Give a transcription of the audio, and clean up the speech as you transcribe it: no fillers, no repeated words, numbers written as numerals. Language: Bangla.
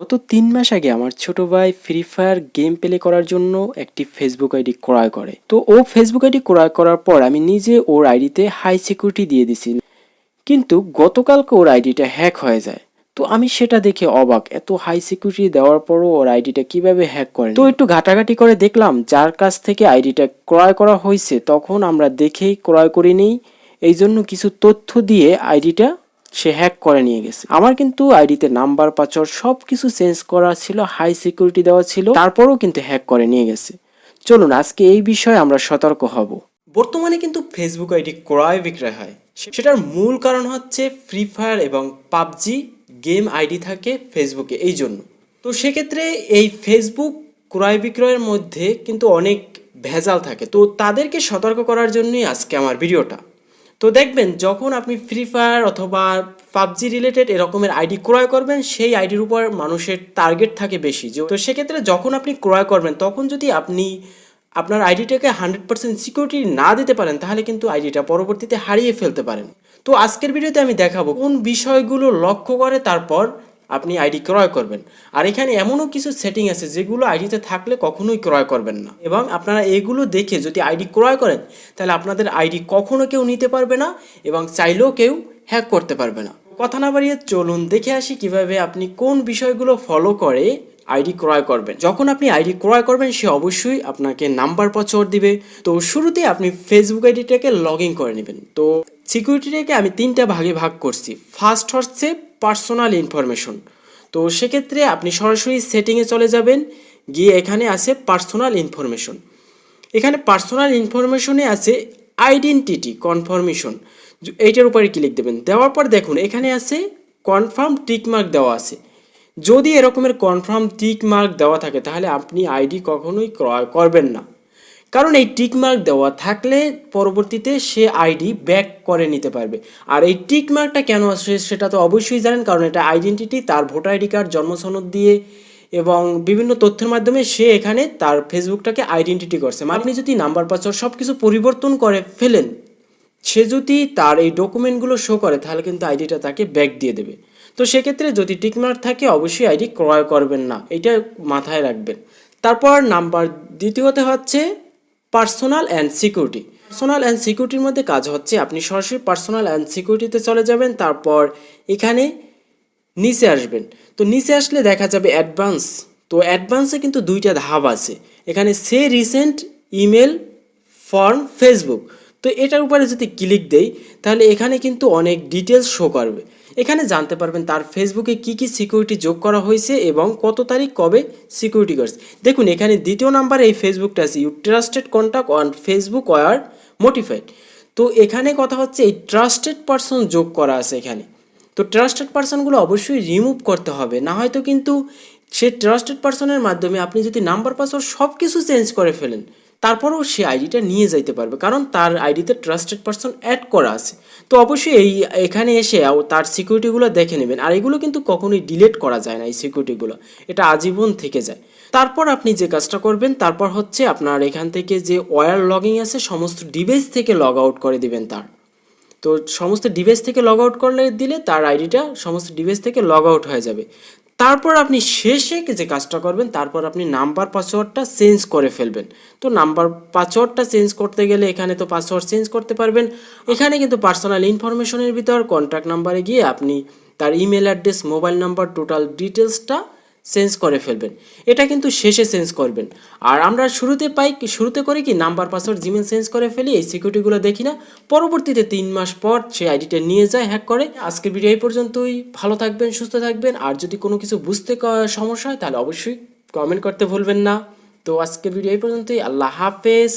গত ৩ মাস আগে আমার ছোট ভাই ফ্রি ফায়ার গেম প্লে করার জন্য একটি ফেসবুক আইডি ক্রয় করে। তো ও ফেসবুক আইডি ক্রয় করার পর আমি নিজে ওর আইডিতে হাই সিকিউরিটি দিয়ে দিছি, কিন্তু গতকালকে ওর আইডিটা হ্যাক হয়ে যায়। তো আমি সেটা দেখে অবাক, এত হাই সিকিউরিটি দেওয়ার পরও ওর আইডিটা কিভাবে হ্যাক করে। তো একটু ঘাটাঘাটি করে দেখলাম যার কাছ থেকে আইডিটা ক্রয় করা হয়েছে তখন আমরা দেখেই ক্রয় করে নিই, এই জন্য কিছু তথ্য দিয়ে আইডিটা সে হ্যাক করে নিয়ে গেছে। আমার কিন্তু আইডিতে নাম্বার পাসওয়ার্ড সব কিছু চেঞ্জ করা ছিল, হাই সিকিউরিটি দেওয়া ছিল, তারপরও কিন্তু হ্যাক করে নিয়ে গেছে। চলুন আজকে এই বিষয়ে আমরা সতর্ক হব। বর্তমানে কিন্তু ফেসবুক আইডি ক্রয় বিক্রয় হয়, সেটার মূল কারণ হচ্ছে ফ্রি ফায়ার এবং পাবজি গেম আইডি থাকে ফেসবুকে, এই জন্য। তো সেক্ষেত্রে এই ফেসবুক ক্রয় বিক্রয়ের মধ্যে কিন্তু অনেক ভেজাল থাকে, তো তাদেরকে সতর্ক করার জন্যই আজকে আমার ভিডিওটা। তো দেখবেন যখন আপনি ফ্রি ফায়ার অথবা পাবজি রিলেটেড এরকমের আইডি ক্রয় করবেন, সেই আইডির উপর মানুষের টার্গেট থাকে বেশি। তো সেক্ষেত্রে যখন আপনি ক্রয় করবেন তখন যদি আপনি আপনার আইডিটাকে 100% সিকিউরিটি না দিতে পারেন, তাহলে কিন্তু আইডিটা পরবর্তীতে হারিয়ে ফেলতে পারেন। তো আজকের ভিডিওতে আমি দেখাবো কোন বিষয়গুলো লক্ষ্য করে তারপর আপনি আইডি ক্রয় করবেন। আর এখানে এমনও কিছু সেটিং আছে যেগুলো আইডিতে থাকলে কখনোই ক্রয় করবেন না, এবং আপনারা এগুলো দেখে যদি আইডি ক্রয় করেন তাহলে আপনাদের আইডি কখনো কেউ নিতে পারবে না এবং চাইলেও কেউ হ্যাক করতে পারবে না। কথা না বাড়িয়ে চলুন দেখে আসি কিভাবে আপনি কোন বিষয়গুলো ফলো করে আইডি ক্রয় করবেন। যখন আপনি আইডি ক্রয় করবেন সে অবশ্যই আপনাকে নাম্বার পাসওয়ার্ড দিবে। তো শুরুতে আপনি ফেসবুক আইডিটাকে লগ ইন করে নেবেন। তো সিকিউরিটিটাকে আমি 3টা ভাগে ভাগ করছি। ফার্স্ট হচ্ছে পার্সোনাল ইনফরমেশন। তো সেক্ষেত্রে আপনি সরাসরি সেটিংয়ে চলে যাবেন, গিয়ে এখানে আছে পার্সোনাল ইনফরমেশন। এখানে পার্সোনাল ইনফরমেশনে আছে আইডেন্টিটি কনফার্মেশন, এইটার উপরে ক্লিক দেবেন। দেওয়ার পর দেখুন এখানে আছে কনফার্ম টিকমার্ক দেওয়া আছে। যদি এরকমের কনফার্ম টিকমার্ক দেওয়া থাকে তাহলে আপনি আইডি কখনোই ক্রয় করবেন না, কারণ এই টিকমার্ক দেওয়া থাকলে পরবর্তীতে সে আইডি ব্যাক করে নিতে পারবে। আর এই টিকমার্কটা কেন আসে সেটা তো অবশ্যই জানেন, কারণ এটা আইডেন্টিটি, তার ভোটার আইডি কার্ড, জন্মসনদ দিয়ে এবং বিভিন্ন তথ্যের মাধ্যমে সে এখানে তার ফেসবুকটাকে আইডেন্টিটি করছে। আপনি যদি নাম্বার পাসওয়ার্ড সব কিছু পরিবর্তন করে ফেলেন, সে যদি তার এই ডকুমেন্টগুলো শো করে তাহলে কিন্তু আইডিটা তাকে ব্যাক দিয়ে দেবে। তো সেক্ষেত্রে যদি টিকমার্ক থাকে অবশ্যই আইডি ক্রয় করবেন না, এটা মাথায় রাখবেন। তারপর নাম্বার দ্বিতীয়ত হচ্ছে personal and security. Personal and সিকিউরিটির মধ্যে কাজ হচ্ছে আপনি সরাসরি পার্সোনাল অ্যান্ড সিকিউরিটিতে চলে যাবেন, তারপর এখানে নিচে আসবেন। তো নিচে আসলে দেখা যাবে অ্যাডভান্স। তো অ্যাডভান্সে কিন্তু 2টা ধাপ আছে। এখানে সে রিসেন্ট ইমেল ফর্ম ফেসবুক, তো এটার উপরে যদি ক্লিক দেই তাহলে এখানে কিন্তু অনেক ডিটেলস শো করবে। এখানে জানতে পারবেন তার ফেসবুকে কি কি সিকিউরিটি যোগ করা হয়েছে এবং কত তারিখ কবে সিকিউরিটি করছে। দেখুন এখানে দ্বিতীয় নাম্বারে এই ফেসবুকটা আছে, you trusted contact on Facebook were notified. তো এখানে কথা হচ্ছে এই ট্রাস্টেড পারসন যোগ করা আছে এখানে। তো ট্রাস্টেড পারসনগুলো অবশ্যই রিমুভ করতে হবে, না হয়তো কিন্তু সে ট্রাস্টেড পারসনের মাধ্যমে আপনি যদি নাম্বার পাসওয়ার্ড সব কিছু চেঞ্জ করে ফেলেন তারপরেও সে আইডিটা নিয়ে যাইতে পারবে, কারণ তার আইডিতে ট্রাস্টেড পারসন অ্যাড করা আছে। তো অবশ্যই এখানে এসে তার সিকিউরিটিগুলো দেখে নেবেন। আর এগুলো কিন্তু কখনোই ডিলিট করা যায় না, এই সিকিউরিটিগুলো এটা আজীবন থেকে যায়। তারপর আপনি যে কাজটা করবেন তারপর হচ্ছে আপনার এখান থেকে যে ওয়্যার লগিং আছে সমস্ত ডিভাইস থেকে লগ আউট করে দিবেন তার। তো সমস্ত ডিভাইস থেকে লগ আউট করলে দিলে তার আইডিটা সমস্ত ডিভাইস থেকে লগ আউট হয়ে যাবে। তারপর আপনি শেষে যে কাজটা করবেন তারপর আপনি নাম্বার পাসওয়ার্ডটা চেঞ্জ করে ফেলবেন। তো নাম্বার পাসওয়ার্ডটা চেঞ্জ করতে গেলে এখানে তো পাসওয়ার্ড চেঞ্জ করতে পারবেন। এখানে কিন্তু পার্সোনাল ইনফরমেশনের ভিতর কন্ট্যাক্ট নাম্বারে গিয়ে আপনি তার email address, mobile number, total ডিটেলসটা চেঞ্জ করে ফেলবেন। এটা কিন্তু শেষে চেঞ্জ করবেন। আর আমরা শুরুতে করি কি নাম্বার পাসওয়ার্ড জিমেল চেঞ্জ করে ফেলি, এই সিকিউরিটিগুলো দেখি না, পরবর্তীতে 3 মাস পর সেই আইডিটা নিয়ে যায় হ্যাক করে। আজকের ভিডিও এই পর্যন্তই। ভালো থাকবেন, সুস্থ থাকবেন। আর যদি কোনো কিছু বুঝতে সমস্যা হয় তাহলে অবশ্যই কমেন্ট করতে ভুলবেন না। তো আজকের ভিডিও এই পর্যন্তই। আল্লাহ হাফেজ।